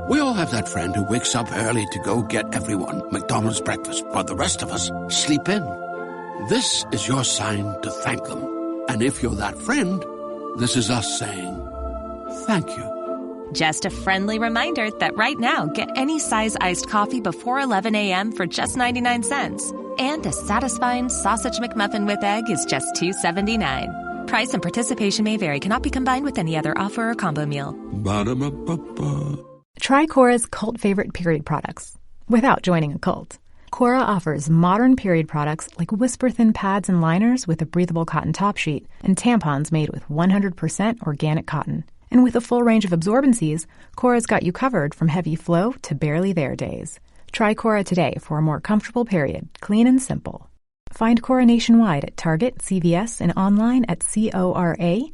We all have that friend who wakes up early to go get everyone McDonald's breakfast, while the rest of us sleep in. This is your sign to thank them. And if you're that friend, this is us saying thank you. Just a friendly reminder that right now, get any size iced coffee before 11 a.m. for just 99 cents. And a satisfying sausage McMuffin with egg is just $2.79. Price and participation may vary. Cannot be combined with any other offer or combo meal. Ba-da-ba-ba-ba. Try Cora's cult favorite period products without joining a cult. Cora offers modern period products like whisper-thin pads and liners with a breathable cotton top sheet and tampons made with 100% organic cotton. And with a full range of absorbencies, Cora's got you covered from heavy flow to barely there days. Try Cora today for a more comfortable period, clean and simple. Find Cora nationwide at Target, CVS, and online at cora.life.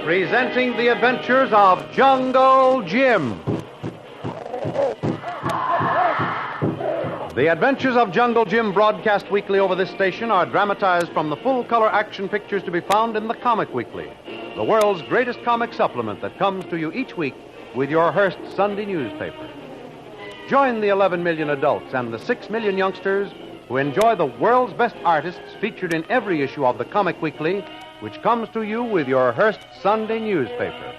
Presenting the adventures of Jungle Jim. The Adventures of Jungle Jim, broadcast weekly over this station, are dramatized from the full-color action pictures to be found in the Comic Weekly, the world's greatest comic supplement that comes to you each week with your Hearst Sunday newspaper. Join the 11 million adults and the 6 million youngsters who enjoy the world's best artists featured in every issue of the Comic Weekly, which comes to you with your Hearst Sunday newspaper.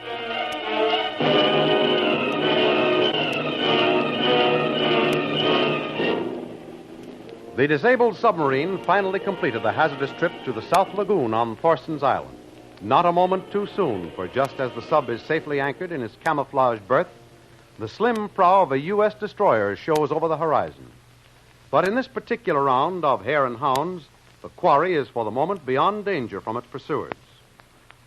The disabled submarine finally completed the hazardous trip to the South Lagoon on Thorson's Island. Not a moment too soon, for just as the sub is safely anchored in its camouflaged berth, the slim prow of a U.S. destroyer shows over the horizon. But in this particular round of hare and hounds, the quarry is for the moment beyond danger from its pursuers.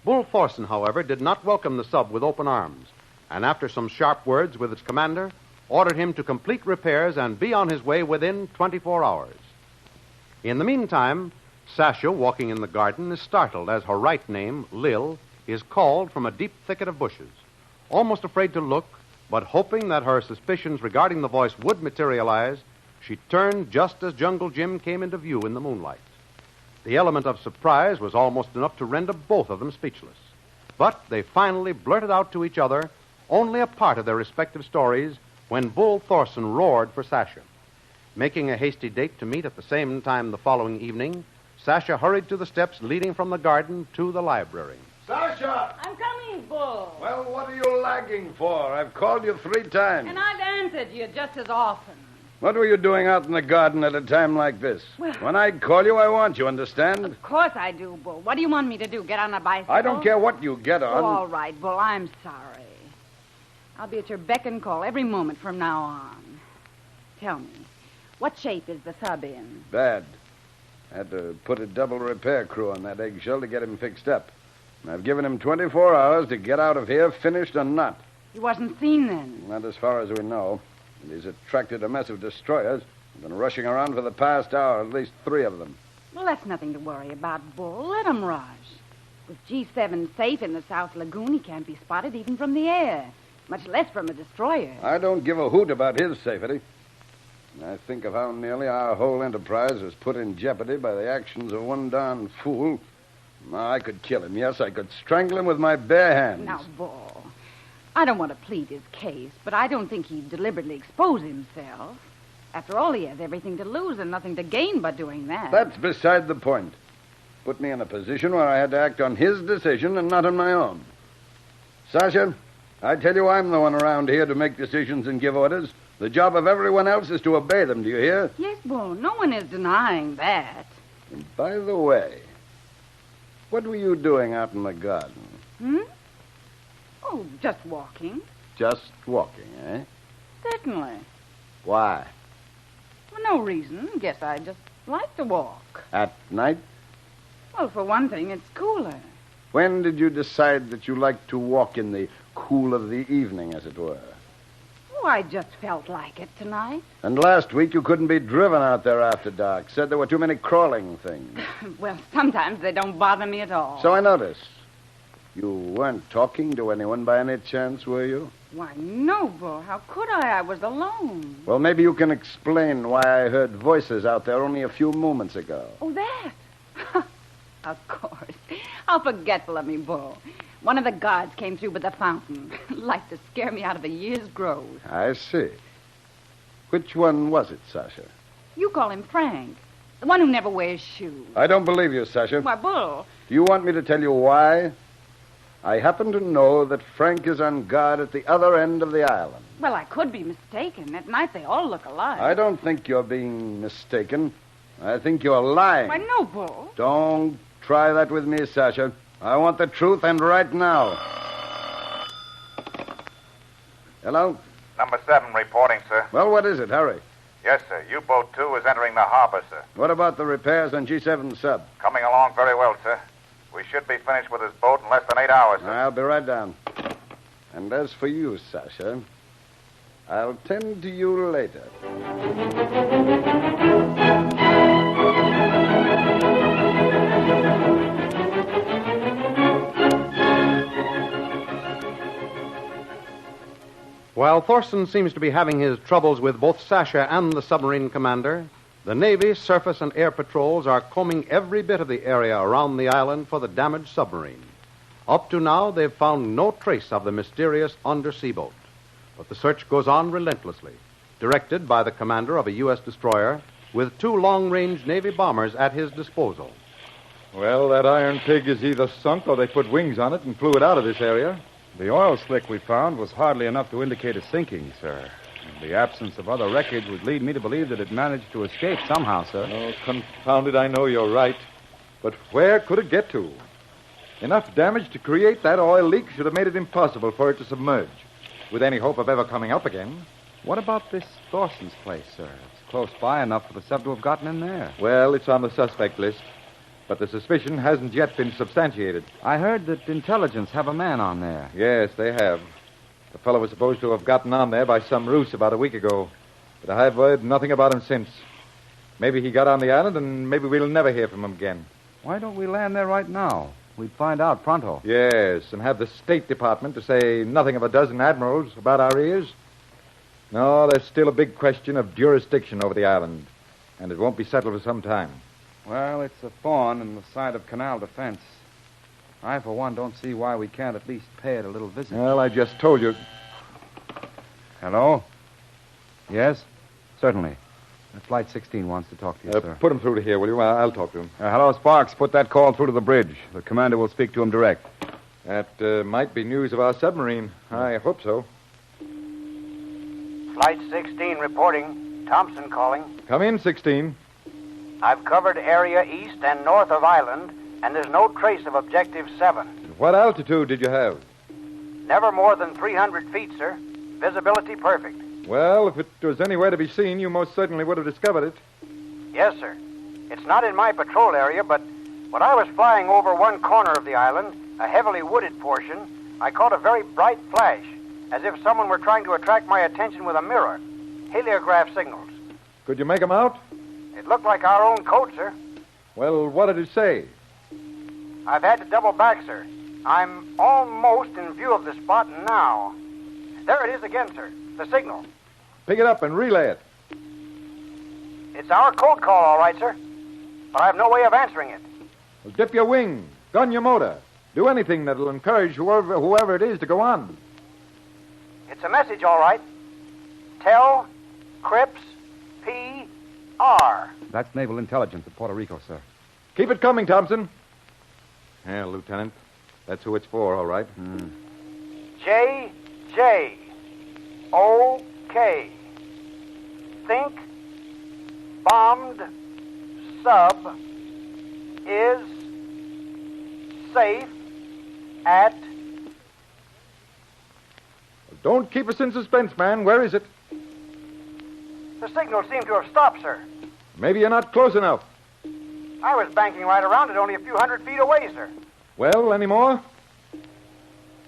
Bull Thorson, however, did not welcome the sub with open arms, and after some sharp words with its commander, ordered him to complete repairs and be on his way within 24 hours. In the meantime, Sasha, walking in the garden, is startled as her right name, Lil, is called from a deep thicket of bushes. Almost afraid to look, but hoping that her suspicions regarding the voice would materialize, she turned just as Jungle Jim came into view in the moonlight. The element of surprise was almost enough to render both of them speechless. But they finally blurted out to each other only a part of their respective stories when Bull Thorson roared for Sasha. Making a hasty date to meet at the same time the following evening, Sasha hurried to the steps leading from the garden to the library. Sasha! I'm coming, Bull. Well, what are you lagging for? I've called you 3 times. And I've answered you just as often. What were you doing out in the garden at a time like this? Well, when I call you, I want you, understand? Of course I do, Bull. What do you want me to do, get on a bicycle? I don't care what you get on. Oh, all right, Bull, I'm sorry. I'll be at your beck and call every moment from now on. Tell me, what shape is the sub in? Bad. I had to put a double repair crew on that eggshell to get him fixed up. And I've given him 24 hours to get out of here, finished or not. He wasn't seen then? Not as far as we know. And he's attracted a mess of destroyers. They've been rushing around for the past hour, at least 3 of them. Well, that's nothing to worry about, Bull. Let him rush. With G7 safe in the South Lagoon, he can't be spotted even from the air, much less from a destroyer. I don't give a hoot about his safety. I think of how nearly our whole enterprise was put in jeopardy by the actions of one darn fool. Now, I could kill him. Yes, I could strangle him with my bare hands. Now, Bull, I don't want to plead his case, but I don't think he'd deliberately expose himself. After all, he has everything to lose and nothing to gain by doing that. That's beside the point. Put me in a position where I had to act on his decision and not on my own. Sasha, I tell you, I'm the one around here to make decisions and give orders. The job of everyone else is to obey them, do you hear? Yes, Bull. No one is denying that. And by the way, what were you doing out in the garden? Oh, just walking. Just walking, eh? Certainly. Why? For no reason. Guess I just like to walk. At night? Well, for one thing, it's cooler. When did you decide that you liked to walk in the cool of the evening, as it were? Oh, I just felt like it tonight. And last week you couldn't be driven out there after dark. Said there were too many crawling things. Well, sometimes they don't bother me at all. So I noticed. You weren't talking to anyone by any chance, were you? Why, no, Bull. How could I? I was alone. Well, maybe you can explain why I heard voices out there only a few moments ago. Oh, that? Of course. How forgetful of me, Bull. One of the guards came through with the fountain. Like to scare me out of a year's growth. I see. Which one was it, Sasha? You call him Frank. The one who never wears shoes. I don't believe you, Sasha. Why, Bull. Do you want me to tell you why? I happen to know that Frank is on guard at the other end of the island. Well, I could be mistaken. At night, they all look alike. I don't think you're being mistaken. I think you're lying. Why, no, Bull. Don't try that with me, Sasha. I want the truth, and right now. Hello? Number 7 reporting, sir. Well, what is it? Hurry. Yes, sir. U-boat 2 is entering the harbor, sir. What about the repairs on G7 sub? Coming along very well, sir. We should be finished with this boat in less than 8 hours, sir. I'll be right down. And as for you, Sasha, I'll tend to you later. While Thorsten seems to be having his troubles with both Sasha and the submarine commander, the Navy, surface, and air patrols are combing every bit of the area around the island for the damaged submarine. Up to now, they've found no trace of the mysterious undersea boat. But the search goes on relentlessly, directed by the commander of a U.S. destroyer with 2 long-range Navy bombers at his disposal. Well, that iron pig is either sunk or they put wings on it and flew it out of this area. The oil slick we found was hardly enough to indicate a sinking, sir. The absence of other wreckage would lead me to believe that it managed to escape somehow, sir. Oh, confound it, I know you're right. But where could it get to? Enough damage to create that oil leak should have made it impossible for it to submerge, with any hope of ever coming up again. What about this Thorsten's place, sir? It's close by enough for the sub to have gotten in there. Well, it's on the suspect list, but the suspicion hasn't yet been substantiated. I heard that intelligence have a man on there. Yes, they have. The fellow was supposed to have gotten on there by some ruse about a week ago, but I've heard nothing about him since. Maybe he got on the island, and maybe we'll never hear from him again. Why don't we land there right now? We'd find out pronto. Yes, and have the State Department to say nothing of a dozen admirals about our ears. No, there's still a big question of jurisdiction over the island, and it won't be settled for some time. Well, it's a thorn in the side of canal defense. I, for one, don't see why we can't at least pay it a little visit. Well, I just told you. Hello? Yes? Certainly. Flight 16 wants to talk to you, sir. Put him through to here, will you? I'll talk to him. Hello, Sparks. Put that call through to the bridge. The commander will speak to him direct. That might be news of our submarine. I hope so. Flight 16 reporting. Thompson calling. Come in, 16. I've covered area east and north of island, and there's no trace of Objective 7. What altitude did you have? Never more than 300 feet, sir. Visibility perfect. Well, if it was anywhere to be seen, you most certainly would have discovered it. Yes, sir. It's not in my patrol area, but when I was flying over one corner of the island, a heavily wooded portion, I caught a very bright flash, as if someone were trying to attract my attention with a mirror. Heliograph signals. Could you make them out? It looked like our own code, sir. Well, what did it say? I've had to double back, sir. I'm almost in view of the spot now. There it is again, sir. The signal. Pick it up and relay it. It's our code call, all right, sir. But I have no way of answering it. Well, dip your wing, gun your motor. Do anything that'll encourage whoever it is to go on. It's a message, all right. Tell Crips P.R. That's Naval Intelligence at Puerto Rico, sir. Keep it coming, Thompson. Yeah, Lieutenant. That's who it's for, all right. J.J. O.K. Think bombed sub is safe at... Don't keep us in suspense, man. Where is it? The signal seemed to have stopped, sir. Maybe you're not close enough. I was banking right around it only a few hundred feet away, sir. Well, any more?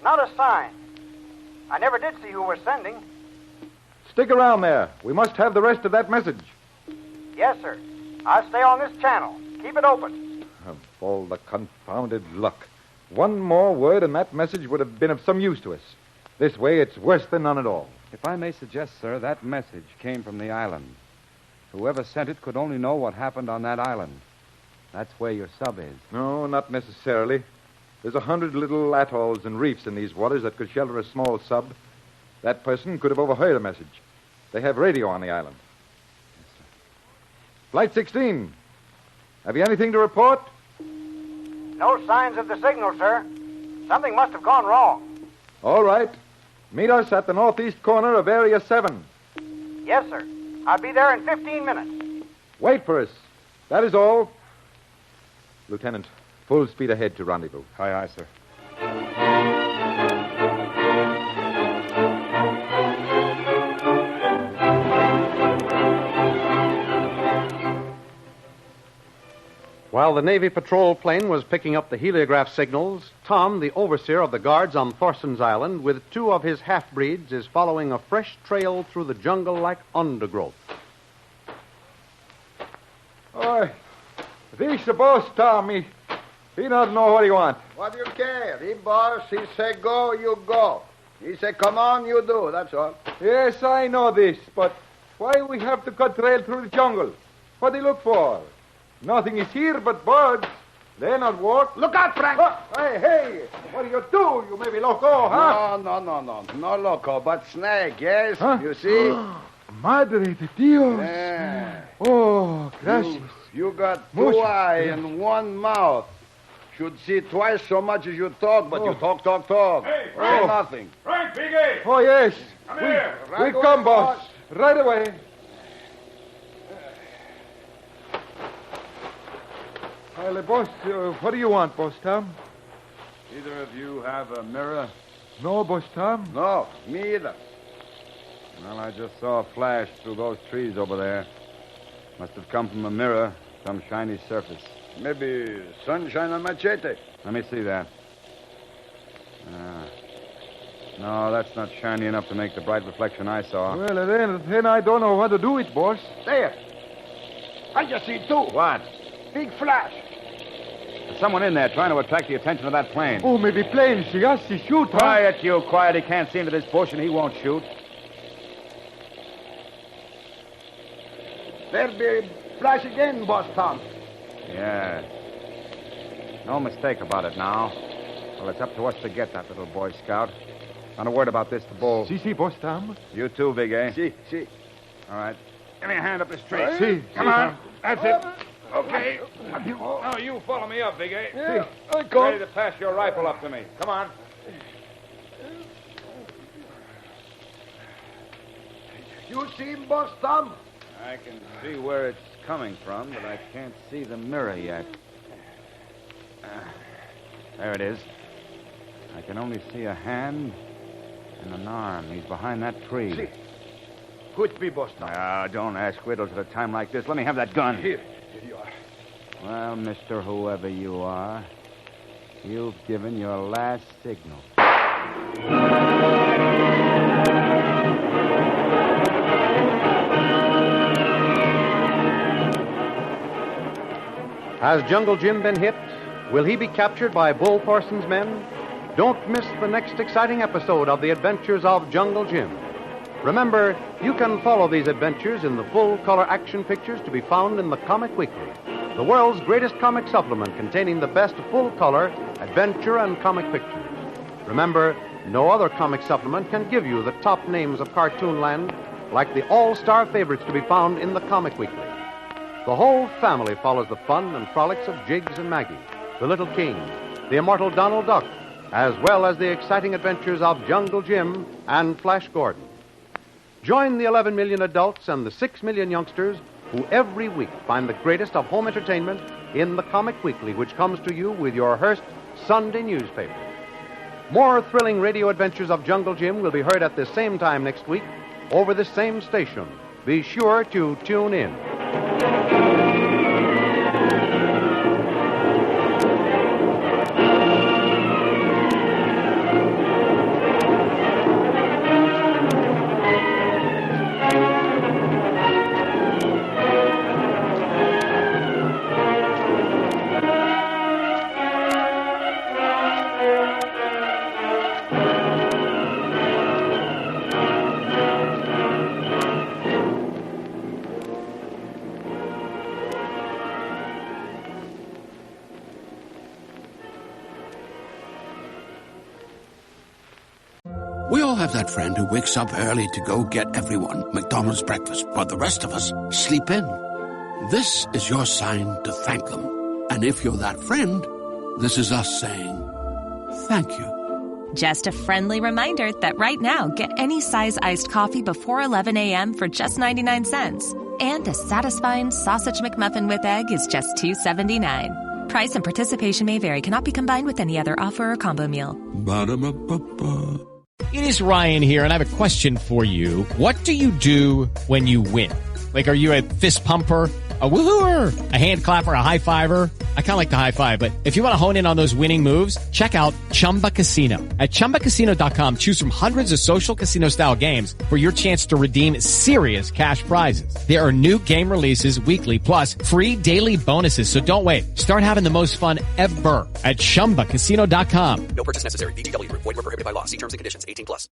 Not a sign. I never did see who was sending. Stick around there. We must have the rest of that message. Yes, sir. I'll stay on this channel. Keep it open. Of all the confounded luck. One more word and that message would have been of some use to us. This way, it's worse than none at all. If I may suggest, sir, that message came from the island. Whoever sent it could only know what happened on that island. That's where your sub is. No, not necessarily. There's 100 little atolls and reefs in these waters that could shelter a small sub. That person could have overheard a message. They have radio on the island. Yes, sir. Flight 16. Have you anything to report? No signs of the signal, sir. Something must have gone wrong. All right. Meet us at the northeast corner of Area 7. Yes, sir. I'll be there in 15 minutes. Wait for us. That is all. Lieutenant, full speed ahead to rendezvous. Aye, aye, sir. While the Navy patrol plane was picking up the heliograph signals, Tom, the overseer of the guards on Thorson's Island, with 2 of his half-breeds, is following a fresh trail through the jungle like undergrowth. Oi, this the boss, Tom. He don't know what he wants. What do you care? He boss, he say go, you go. He say come on, you do. That's all. Yes, I know this, but why we have to cut trail through the jungle? What do you look for? Nothing is here but birds. They not walk. Look out, Frank! Oh, hey, what do? You may be loco, huh? No loco, but snake, yes? Huh? You see? Madre de Dios. Yeah. Oh, gracias. You got 2 Mucho. eyes and 1 mouth. Should see twice so much as you talk, but you talk. Hey, Say Frank! nothing. Frank, Big A! Oh, yes. Come here! We Right come, away, boss. boss. Right away. Well, boss, what do you want, boss Tom? Either of you have a mirror? No, boss Tom. No, me either. Well, I just saw a flash through those trees over there. Must have come from a mirror, some shiny surface. Maybe sunshine on machete. Let me see that. No, that's not shiny enough to make the bright reflection I saw. Well, then I don't know what to do with, boss. There. I just see 2. What? Big flash. There's someone in there trying to attract the attention of that plane. Oh, maybe plane. See us, he shoot, huh? Quiet, you, quiet. He can't see into this bush, and he won't shoot. There be flash again, boss Tom. Yes. No mistake about it now. Well, it's up to us to get that little Boy Scout. Not a word about this to Bull. See, boss Tom. You too, Big A. See. All right. Give me a hand up this tree. See. Come on. That's it. Okay. Now you follow me up, Big A. Yeah, I Ready to pass your rifle up to me. Come on. You see him, boss Tom? I can see where it's coming from, but I can't see the mirror yet. There it is. I can only see a hand and an arm. He's behind that tree. See. Could be, boss Tom. Don't ask riddles at a time like this. Let me have that gun. Here you are. Well, Mr. Whoever you are, you've given your last signal. Has Jungle Jim been hit? Will he be captured by Bull Thorson's men? Don't miss the next exciting episode of The Adventures of Jungle Jim. Remember, you can follow these adventures in the full-color action pictures to be found in the Comic Weekly, the world's greatest comic supplement containing the best full-color adventure and comic pictures. Remember, no other comic supplement can give you the top names of cartoonland like the all-star favorites to be found in the Comic Weekly. The whole family follows the fun and frolics of Jiggs and Maggie, the Little King, the immortal Donald Duck, as well as the exciting adventures of Jungle Jim and Flash Gordon. Join the 11 million adults and the 6 million youngsters who every week find the greatest of home entertainment in the Comic Weekly, which comes to you with your Hearst Sunday newspaper. More thrilling radio adventures of Jungle Jim will be heard at this same time next week over this same station. Be sure to tune in. have that friend who wakes up early to go get everyone McDonald's breakfast, while the rest of us sleep in. This is your sign to thank them. And if you're that friend, this is us saying thank you. Just a friendly reminder that right now, get any size iced coffee before 11 a.m. for just 99 cents. And a satisfying sausage McMuffin with egg is just $2.79. Price and participation may vary. Cannot be combined with any other offer or combo meal. Ba-da-ba-ba-ba. It is Ryan here, and I have a question for you. What do you do when you win? Like, are you a fist pumper, a woohooer, a hand clapper, a high fiver? I kind of like the high five, but if you want to hone in on those winning moves, check out Chumba Casino. At ChumbaCasino.com, choose from hundreds of social casino-style games for your chance to redeem serious cash prizes. There are new game releases weekly, plus free daily bonuses, so don't wait. Start having the most fun ever at ChumbaCasino.com. No purchase necessary. VGW Group. Void where prohibited by law. See terms and conditions. 18+.